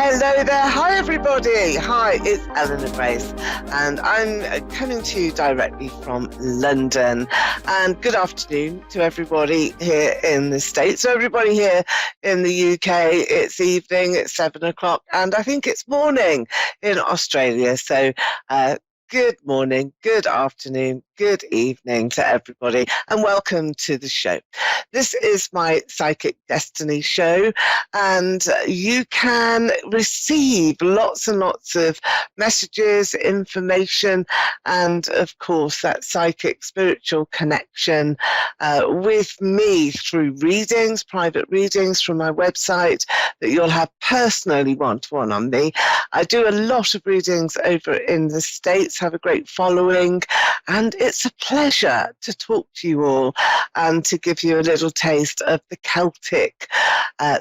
Hello there. Hi, everybody. Hi, it's Eleanor Grace, and I'm coming to you directly from London. And good afternoon to everybody here in the States. So everybody here in the UK, it's evening, it's 7 o'clock, and I think it's morning in Australia. So good morning, good afternoon, good evening to everybody, and welcome to the show. This is my Psychic Destiny show, and you can receive lots and lots of messages, information, and of course that psychic spiritual connection with me through readings, private readings from my website that you'll have personally one-to-one on me. I do a lot of readings over in the States, have a great following, and it's a pleasure to talk to you all and to give you a little taste of the Celtic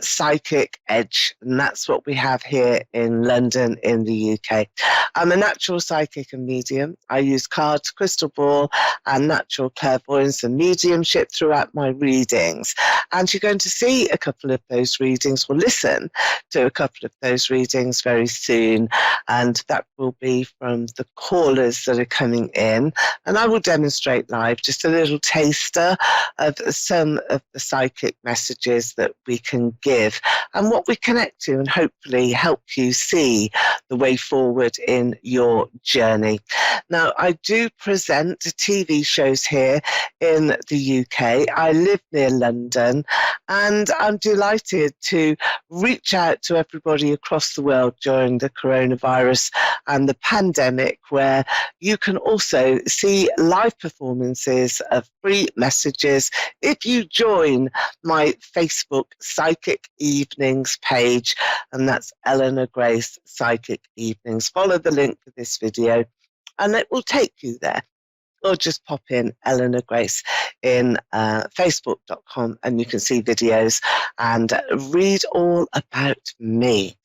psychic edge. And that's what we have here in London in the UK. I'm a natural psychic and medium. I use cards, crystal ball, and natural clairvoyance and mediumship throughout my readings. And you're going to see a couple of those readings, or listen to a couple of those readings very soon. And that will be from the callers that are coming in. And I will demonstrate live just a little taster of some of the psychic messages that we can give and what we connect to, and hopefully help you see the way forward in your journey. Now, I do present TV shows here in the UK. I live near London, and I'm delighted to reach out to everybody across the world during the coronavirus and the pandemic, where you can also see live performances of free messages if you join my Facebook Psychic Evenings page, and that's Eleanor Grace Psychic Evenings. Follow the link for this video and it will take you there. Or just pop in Eleanor Grace in facebook.com and you can see videos and read all about me.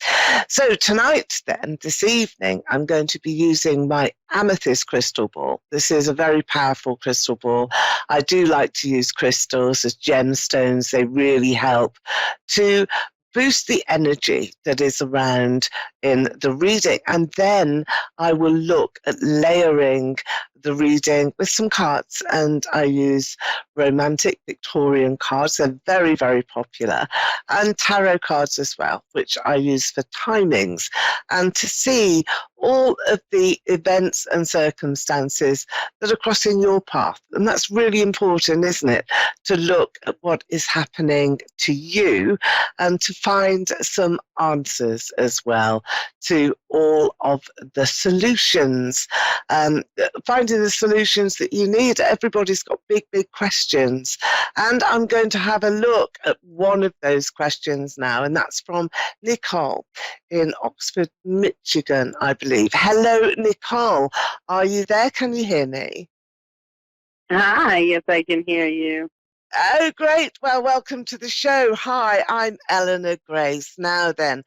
So tonight then, this evening, I'm going to be using my amethyst crystal ball. This is a very powerful crystal ball. I do like to use crystals as gemstones. They really help to boost the energy that is around in the reading. And then I will look at layering the reading with some cards, and I use romantic Victorian cards. They're very, very popular, and tarot cards as well, which I use for timings and to see all of the events and circumstances that are crossing your path. And that's really important, isn't it? To look at what is happening to you and to find some answers as well to all of the solutions. Finding the solutions that you need. Everybody's got big, big questions. And I'm going to have a look at one of those questions now, and that's from Nicole in Oxford, Michigan, I believe. Hello, Nicole. Are you there? Can you hear me? Hi, yes, I can hear you. Oh, great. Well, welcome to the show. Hi, I'm Eleanor Grace. Now then,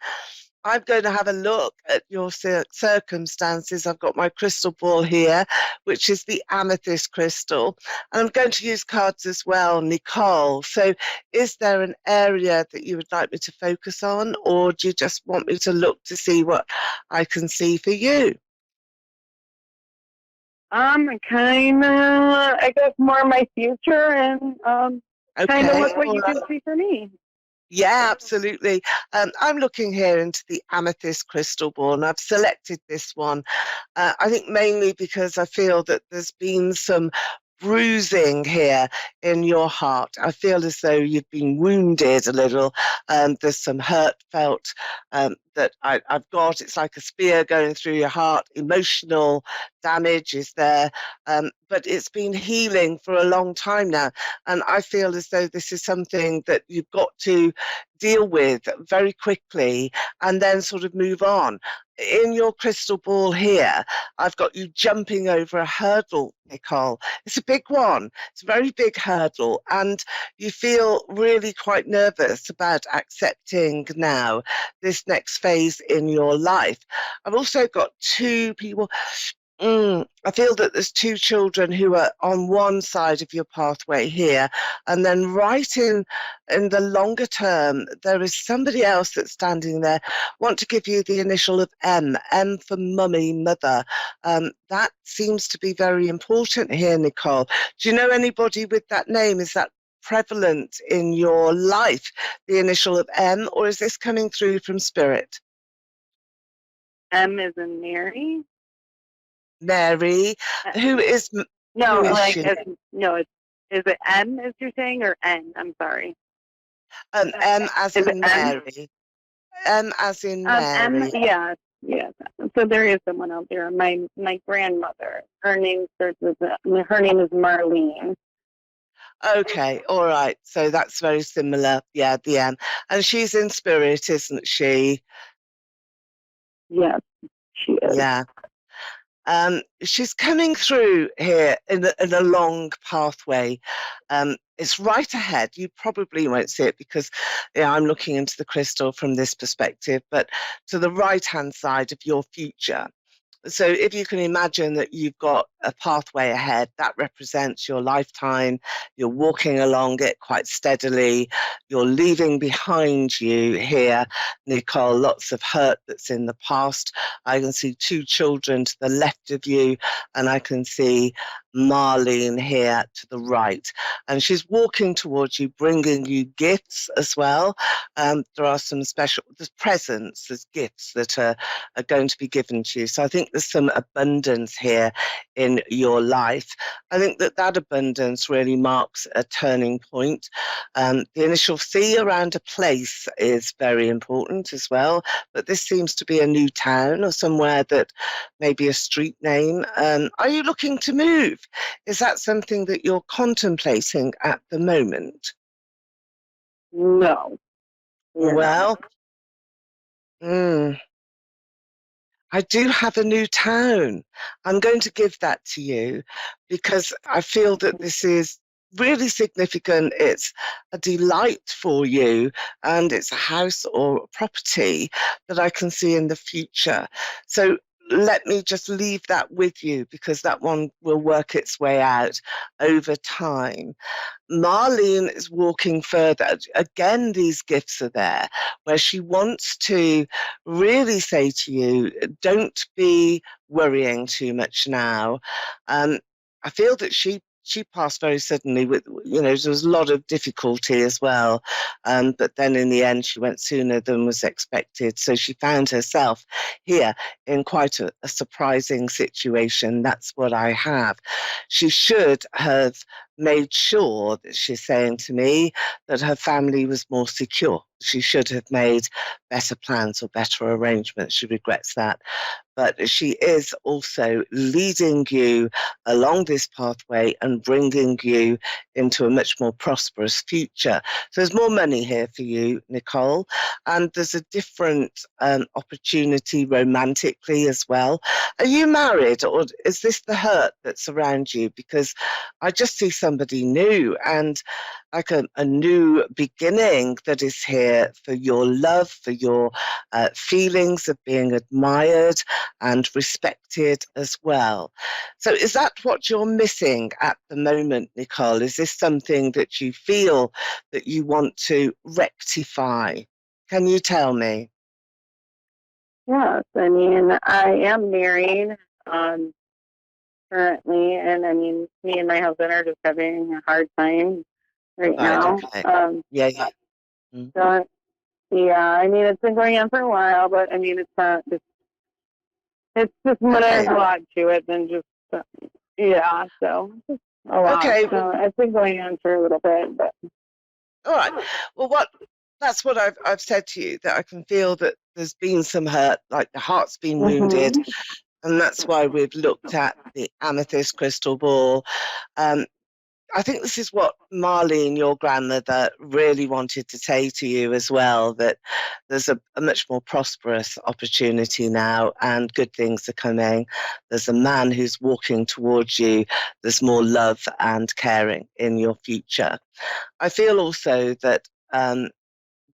I'm going to have a look at your circumstances. I've got my crystal ball here, which is the amethyst crystal. And I'm going to use cards as well, Nicole. So is there an area that you would like me to focus on, or do you just want me to look to see what I can see for you? Kind of, I guess, more my future and kind of look what you can see for me. Yeah, absolutely. I'm looking here into the amethyst crystal ball, and I've selected this one, I think mainly because I feel that there's been some bruising here in your heart. I feel as though you've been wounded a little. There's some hurt felt that I've got. It's like a spear going through your heart. Emotional damage is there, but it's been healing for a long time now. And I feel as though this is something that you've got to deal with very quickly and then sort of move on. In your crystal ball here, I've got you jumping over a hurdle, Nicole. It's a big one. It's a very big hurdle, and you feel really quite nervous about accepting now this next phase in your life. I've also got two people I feel that there's two children who are on one side of your pathway here, and then right in the longer term, there is somebody else that's standing there. Want to give you the initial of M, M for mummy, mother. That seems to be very important here, Nicole. Do you know anybody with that name? Is that prevalent in your life, the initial of M, or is this coming through from spirit? M is in Mary. Mary, who is No, who is like she? no, is it M as you're saying or N? I'm sorry. M as Is it in M? Mary. M as in M. Mary. Yes, yes. So there is someone out there. My grandmother. Her name starts with her name is Marlene. Okay, all right. So that's very similar. Yeah, the M. And she's in spirit, isn't she? Yes, she is. Yeah. She's coming through here in a long pathway. It's right ahead. You probably won't see it because I'm looking into the crystal from this perspective, but to the right-hand side of your future. So if you can imagine that you've got a pathway ahead, that represents your lifetime. You're walking along it quite steadily. You're leaving behind you here, Nicole, lots of hurt that's in the past. I can see two children to the left of you, and I can see Marlene here to the right. And she's walking towards you, bringing you gifts as well. There are some there's presents, there's gifts that are going to be given to you. So I think there's some abundance here in your life. I think that that abundance really marks a turning point. The initial C around a place is very important as well, but this seems to be a new town or somewhere that maybe a street name. Are you looking to move? Is that something that you're contemplating at the moment? No, we're not. Well, mm, I do have a new town. I'm going to give that to you because I feel that this is really significant. It's a delight for you, and it's a house or a property that I can see in the future. So let me just leave that with you because that one will work its way out over time. Marlene is walking further. Again, these gifts are there where she wants to really say to you, don't be worrying too much now. I feel that she passed very suddenly with, there was a lot of difficulty as well. But then in the end, she went sooner than was expected. So she found herself here in quite a surprising situation. That's what I have. She should have made sure that she's saying to me that her family was more secure. She should have made better plans or better arrangements. She regrets that. But she is also leading you along this pathway and bringing you into a much more prosperous future. So there's more money here for you, Nicole, and there's a different opportunity romantically as well. Are you married, or is this the hurt that's around you? Because I just see somebody new and like a new beginning that is here for your love, for your feelings of being admired and respected as well. So is that what you're missing at the moment, Nicole? Is this something that you feel that you want to rectify? Can you tell me? Yes, I mean I am married currently, and I mean me and my husband are just having a hard time right Right, now. okay. Yeah, yeah. Mm. So yeah, I mean it's been going on for a while, but I mean it's not just it's just more Okay. there's a lot to it than just yeah. So just a lot. Okay. So it's been going on for a little bit, but All right. Well, that's what I've said to you, that I can feel that there's been some hurt, like the heart's been wounded, and that's why we've looked at the amethyst crystal ball. Um, I think this is what Marlene, your grandmother, really wanted to say to you as well, that there's a much more prosperous opportunity now and good things are coming. There's a man who's walking towards you. There's more love and caring in your future. I feel also that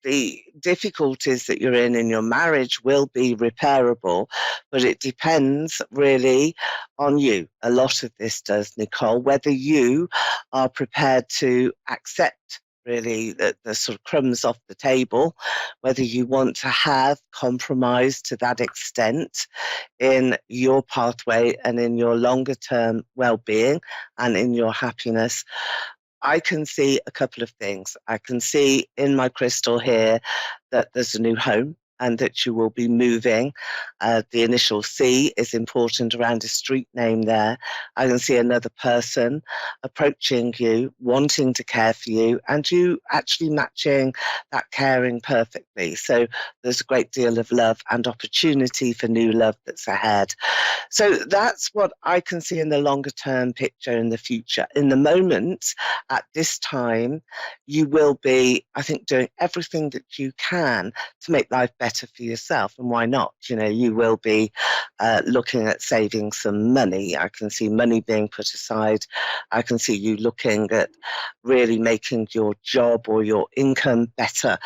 the difficulties that you're in your marriage will be repairable, but it depends really on you. A lot of this does, Nicole, whether you are prepared to accept really the sort of crumbs off the table, whether you want to have compromise to that extent in your pathway and in your longer term well-being and in your happiness. I can see a couple of things. I can see in my crystal here that there's a new home and that you will be moving. The initial C is important around a street name there. I can see another person approaching you, wanting to care for you, and you actually matching that caring perfectly. So there's a great deal of love and opportunity for new love that's ahead. So that's what I can see in the longer term picture in the future. In the moment, at this time, you will be, I think, doing everything that you can to make life better for yourself. And why not? You know, you will be looking at saving some money. I can see money being put aside. I can see you looking at really making your job or your income better,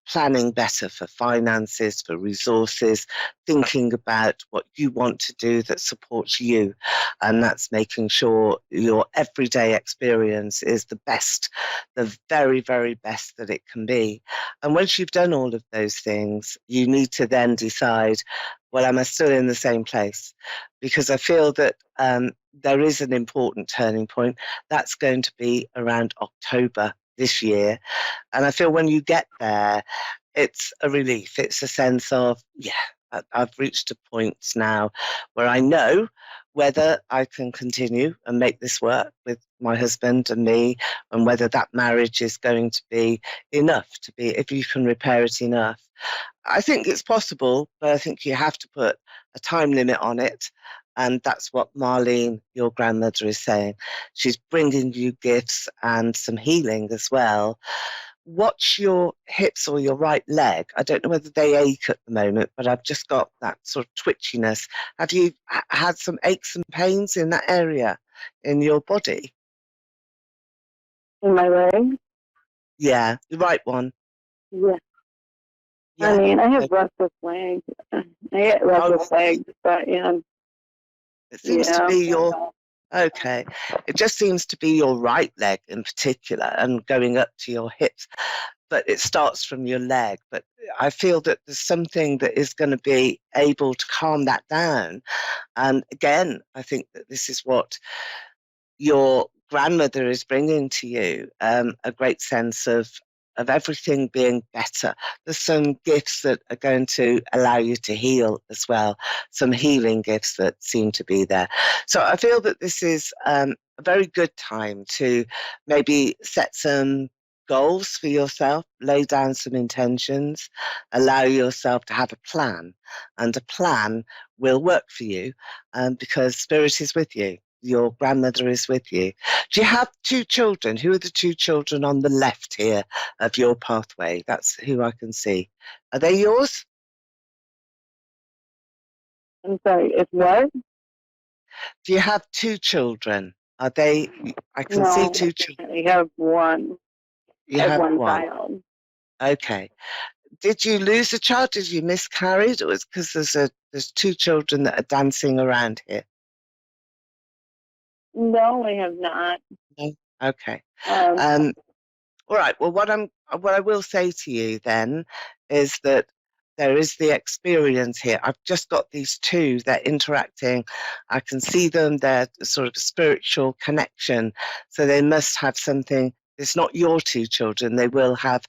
planning better for finances, for resources, thinking about what you want to do that supports you. And that's making sure your everyday experience is the best, the very, very best that it can be. And once you've done all of those things, you need to then decide, well, am I still in the same place? Because I feel that there is an important turning point. That's going to be around October this year. And I feel when you get there, it's a relief. It's a sense of, yeah, I've reached a point now where I know whether I can continue and make this work with my husband and me, and whether that marriage is going to be enough to be, if you can repair it enough. I think it's possible, but I think you have to put a time limit on it. And that's what Marlene, your grandmother, is saying. She's bringing you gifts and some healing as well. Watch your hips or your right leg. I don't know whether they ache at the moment, but I've just got that sort of twitchiness. Have you had some aches and pains in that area in your body? In my leg? Yeah, the right one. Yeah. Yeah. I mean, I have restless legs. I get restless legs, but yeah. It seems to be your, okay. It just seems to be your right leg in particular and going up to your hips. But it starts from your leg. But I feel that there's something that is going to be able to calm that down. And again, I think that this is what your grandmother is bringing to you, a great sense of everything being better. There's some gifts that are going to allow you to heal as well, some healing gifts that seem to be there. So I feel that this is a very good time to maybe set some goals for yourself, lay down some intentions, allow yourself to have a plan, and a plan will work for you because spirit is with you. Your grandmother is with you. Do you have two children? Who are the two children on the left here of your pathway? That's who I can see. Are they yours? I'm sorry, it's what? Do you have two children? Are they, I can see No, two children. I have one. You I have have one one. child. Okay. Did you lose a child? Did you miscarry? Or was because there's two children that are dancing around here? No, I have not. No? Okay. All right. Well, what I will say to you then is that there is the experience here. I've just got these two. They're interacting. I can see them. They're sort of a spiritual connection. So they must have something. It's not your two children. They will have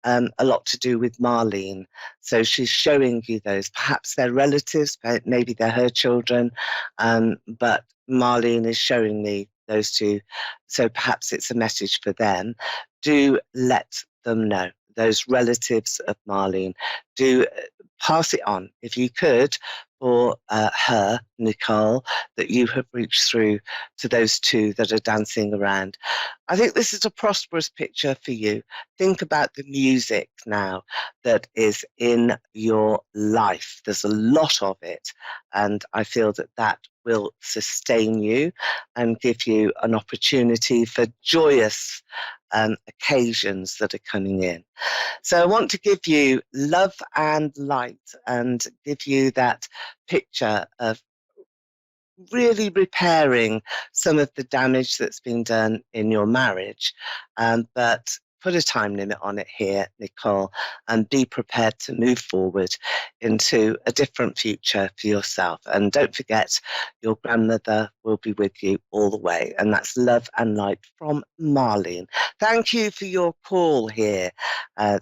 a lot to do with Marlene. So she's showing you those. Perhaps they're relatives, maybe they're her children, but Marlene is showing me those two. So perhaps it's a message for them. Do let them know, those relatives of Marlene. Do pass it on, if you could, for her, Nicole, that you have reached through to those two that are dancing around. I think this is a prosperous picture for you. Think about the music now that is in your life. There's a lot of it, and I feel that that will sustain you and give you an opportunity for joyous occasions that are coming in. So I want to give you love and light and give you that picture of really repairing some of the damage that's been done in your marriage. But put a time limit on it here, Nicole, and be prepared to move forward into a different future for yourself. And don't forget, your grandmother will be with you all the way. And that's love and light from Marlene. Thank you for your call here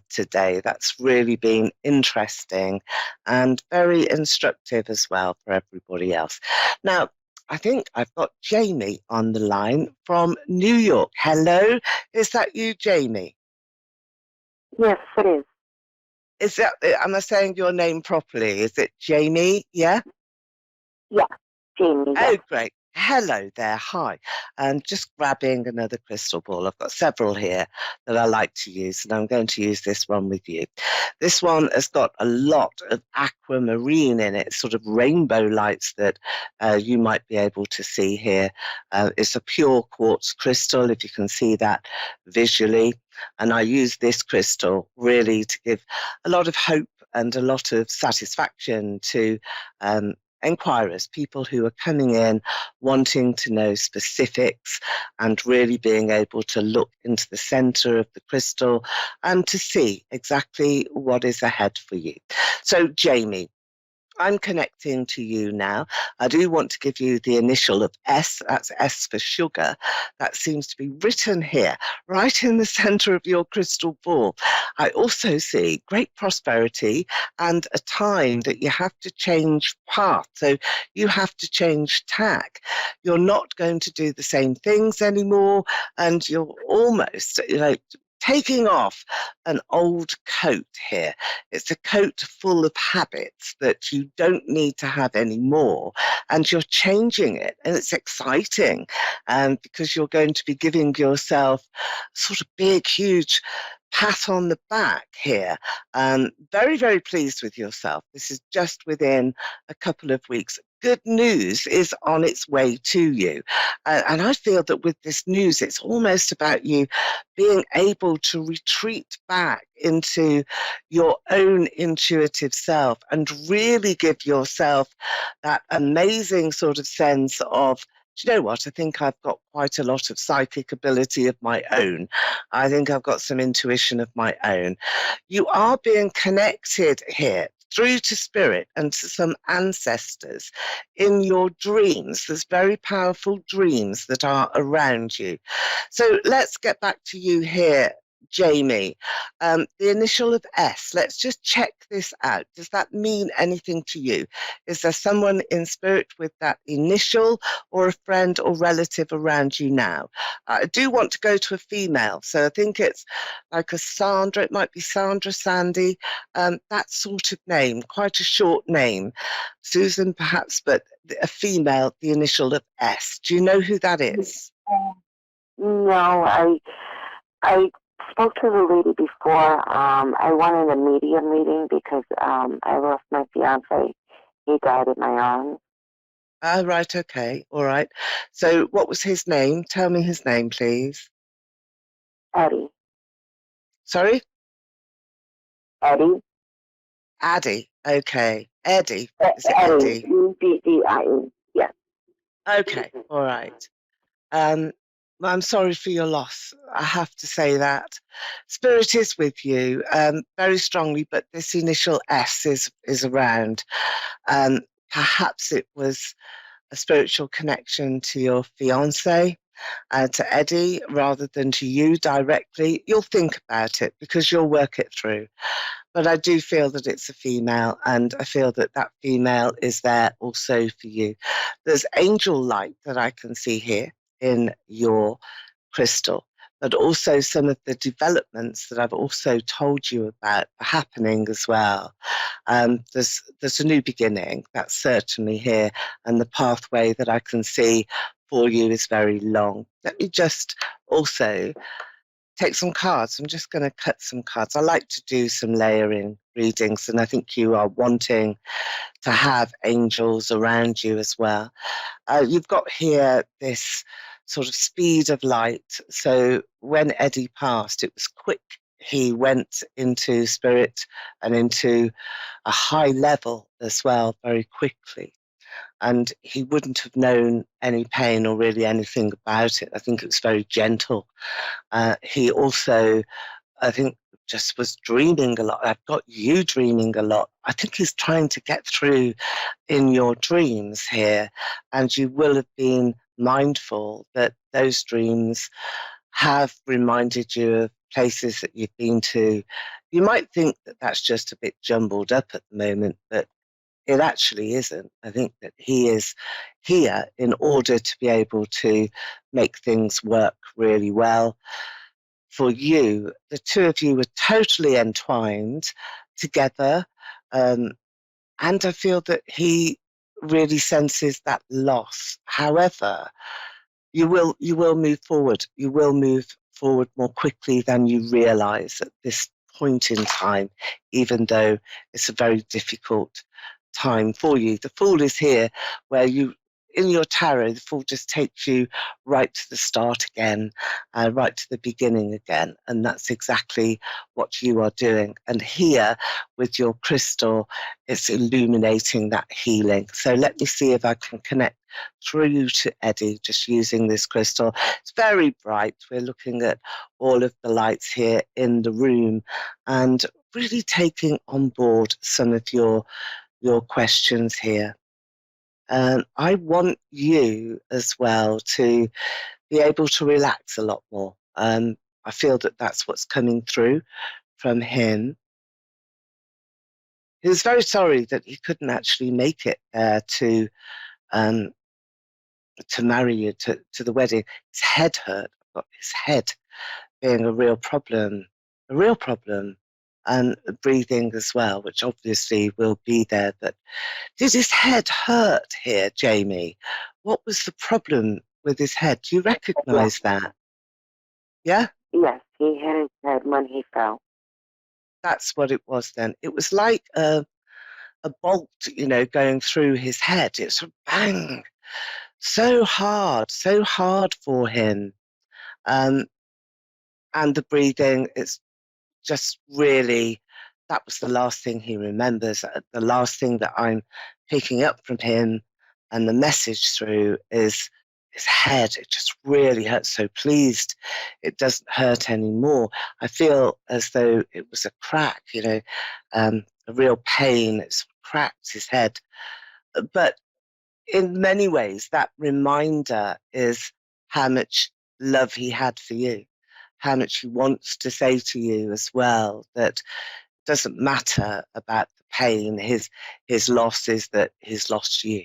today. That's really been interesting and very instructive as well for everybody else. Now, I think I've got Jamie on the line from New York. Hello, is that you, Jamie? Yes, it is. Is that, am I saying your name properly? Is it Jamie? Yeah? Yeah, Jamie. Oh, great. Hello there. Hi. And just grabbing another crystal ball. I've got several here that I like to use, and I'm going to use this one with you. This one has got a lot of aquamarine in it, sort of rainbow lights that you might be able to see here. It's a pure quartz crystal, if you can see that visually. And I use this crystal really to give a lot of hope and a lot of satisfaction to inquirers, people who are coming in wanting to know specifics and really being able to look into the center of the crystal and to see exactly what is ahead for you. So, Jamie, I'm connecting to you now. I do want to give you the initial of S. That's S for sugar. That seems to be written here, right in the center of your crystal ball. I also see great prosperity and a time that you have to change path. So you have to change tack. You're not going to do the same things anymore, and you're almost, taking off an old coat here. It's a coat full of habits that you don't need to have anymore, and you're changing it, and it's exciting because you're going to be giving yourself sort of big, huge pat on the back here. Very, very pleased with yourself. This is just within a couple of weeks. Good news is on its way to you. And I feel that with this news, it's almost about you being able to retreat back into your own intuitive self and really give yourself that amazing sort of sense of, do you know what? I think I've got quite a lot of psychic ability of my own. I think I've got some intuition of my own. You are being connected here through to spirit and to some ancestors in your dreams. There's very powerful dreams that are around you. So let's get back to you here, Jamie. The initial of S, let's just check this out. Does that mean anything to you? Is there someone in spirit with that initial or a friend or relative around you now? I do want to go to a female, so I think it's like a Sandra, it might be Sandra, Sandy, that sort of name, quite a short name. Susan perhaps, but a female, the initial of S. Do you know who that is? No, I spoke to the lady before. I wanted a medium reading because I lost my fiance. He died in my arms. Ah, right, okay, all right. So what was his name? Tell me his name, please. Eddie. Sorry? Eddie. Addie, okay. Eddie, is it Eddie? E-D-D-I-E, yes. Okay, all right. I'm sorry for your loss. I have to say that. Spirit is with you very strongly, but this initial S is around. Perhaps it was a spiritual connection to your fiance, to Eddie, rather than to you directly. You'll think about it because you'll work it through. But I do feel that it's a female, and I feel that that female is there also for you. There's angel light that I can see here in your crystal, but also some of the developments that I've also told you about are happening as well. There's a new beginning, that's certainly here, and the pathway that I can see for you is very long. Let me just also take some cards. I'm just going to cut some cards. I like to do some layering readings, and I think you are wanting to have angels around you as well. You've got here this sort of speed of light. So when Eddie passed, it was quick. He went into spirit and into a high level as well very quickly. And he wouldn't have known any pain or really anything about it. I think it was very gentle. He also, I think, just was dreaming a lot. I've got you dreaming a lot. I think he's trying to get through in your dreams here, and you will have been mindful that those dreams have reminded you of places that you've been to. You might think that that's just a bit jumbled up at the moment, but it actually isn't. I think that he is here in order to be able to make things work really well for you. The two of you were totally entwined together. And I feel that he really senses that loss. However, you will move forward. You will move forward more quickly than you realize at this point in time, even though it's a very difficult time for you. The Fool is here where you, in your tarot, the Fool just takes you right to the start again, right to the beginning again. And that's exactly what you are doing. And here with your crystal, it's illuminating that healing. So let me see if I can connect through to Eddie just using this crystal. It's very bright. We're looking at all of the lights here in the room and really taking on board some of your questions here. I want you as well to be able to relax a lot more. I feel that that's what's coming through from him. He was very sorry that he couldn't actually make it to marry you, to the wedding. His head hurt. I've got his head being a real problem, and breathing as well, which obviously will be there. But did his head hurt here, Jamie? What was the problem with his head? Do you recognize that? Yeah? Yes, he hit his head when he fell. That's what it was then. It was like a bolt, going through his head. It's a bang. So hard for him. And the breathing, it's just really, that was the last thing he remembers. The last thing that I'm picking up from him and the message through is his head. It just really hurts. So pleased it doesn't hurt anymore. I feel as though it was a crack, a real pain. It's cracked his head. But in many ways, that reminder is how much love he had for you, how much he wants to say to you as well, that it doesn't matter about the pain. His loss is that he's lost you.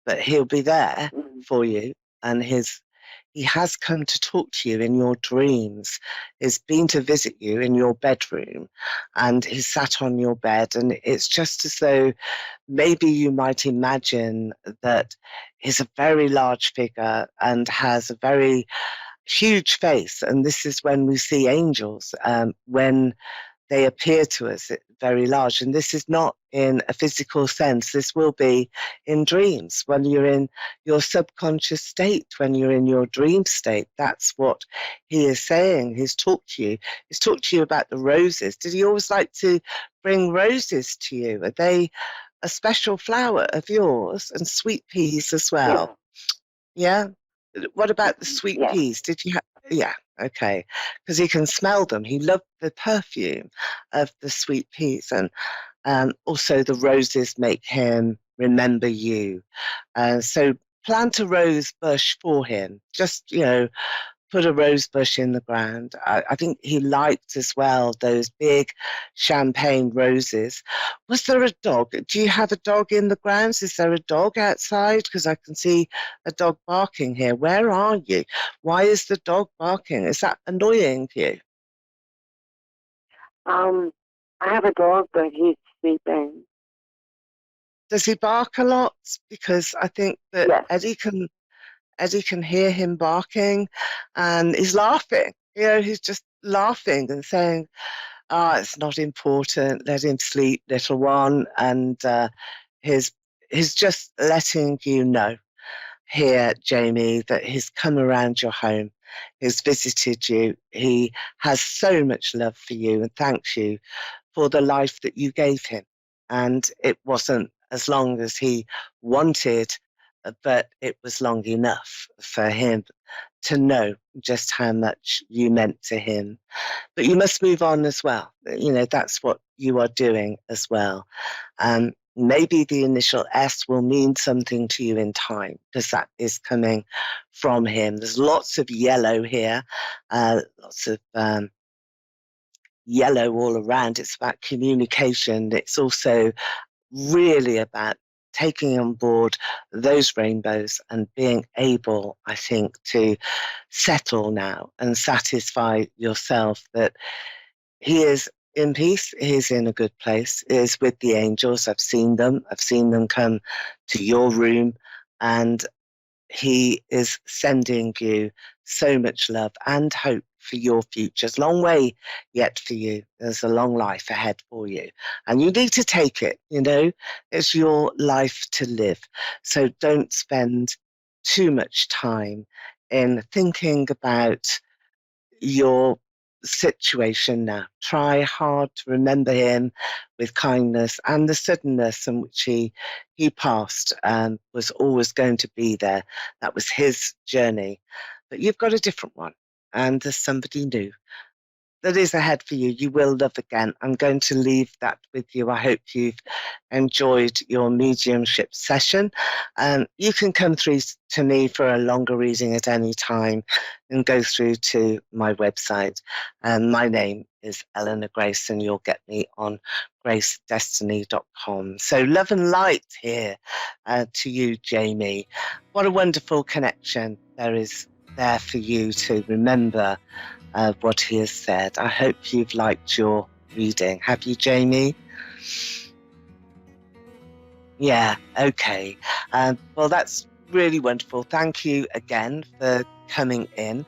But he'll be there for you, and he has come to talk to you in your dreams. He's been to visit you in your bedroom, and he's sat on your bed, and it's just as though maybe you might imagine that he's a very large figure and has a very huge face. And this is when we see angels, when they appear to us very large. And this is not in a physical sense. This will be in dreams, when you're in your subconscious state, when you're in your dream state. That's what he is saying. He's talked to you. He's talked to you about the roses. Did he always like to bring roses to you? Are they a special flower of yours? And sweet peas as well? Yeah? What about the sweet peas? Did you have? Yeah, okay. Because he can smell them. He loved the perfume of the sweet peas. And also the roses make him remember you. So plant a rose bush for him. Just, put a rose bush in the ground. I think he liked as well those big champagne roses. Was there a dog? Do you have a dog in the grounds? Is there a dog outside? Because I can see a dog barking here. Where are you? Why is the dog barking? Is that annoying to you? I have a dog, but he's sleeping. Does he bark a lot? Because I think that Yes. Eddie can hear him barking, and he's laughing. He's just laughing and saying, it's not important, let him sleep, little one. And he's just letting you know here, Jamie, that he's come around your home, he's visited you, he has so much love for you and thanks you for the life that you gave him. And it wasn't as long as he wanted, but it was long enough for him to know just how much you meant to him. But you must move on as well. You know, that's what you are doing as well. Maybe the initial S will mean something to you in time because that is coming from him. There's lots of yellow here, lots of yellow all around. It's about communication. It's also really about taking on board those rainbows and being able, I think, to settle now and satisfy yourself that he is in peace, he is in a good place, he is with the angels. I've seen them come to your room, and he is sending you so much love and hope for your future. It's a long way yet for you. There's a long life ahead for you. And you need to take it, you know. It's your life to live. So don't spend too much time in thinking about your situation now. Try hard to remember him with kindness, and the suddenness in which he passed was always going to be there. That was his journey. But you've got a different one, and there's somebody new that is ahead for you. You will love again. I'm going to leave that with you. I hope you've enjoyed your mediumship session. You can come through to me for a longer reading at any time and go through to my website. My name is Eleanor Grace, and you'll get me on gracedestiny.com. So love and light here to you, Jamie. What a wonderful connection there is there for you to remember what he has said. I hope you've liked your reading. Have you, Jamie? Yeah, okay. Well, that's really wonderful. Thank you again for coming in.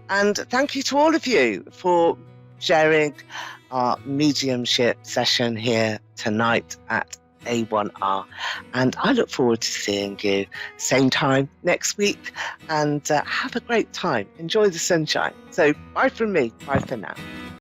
And thank you to all of you for sharing our mediumship session here tonight at A1R. And I look forward to seeing you same time next week, and have a great time. Enjoy the sunshine. So bye from me. Bye for now.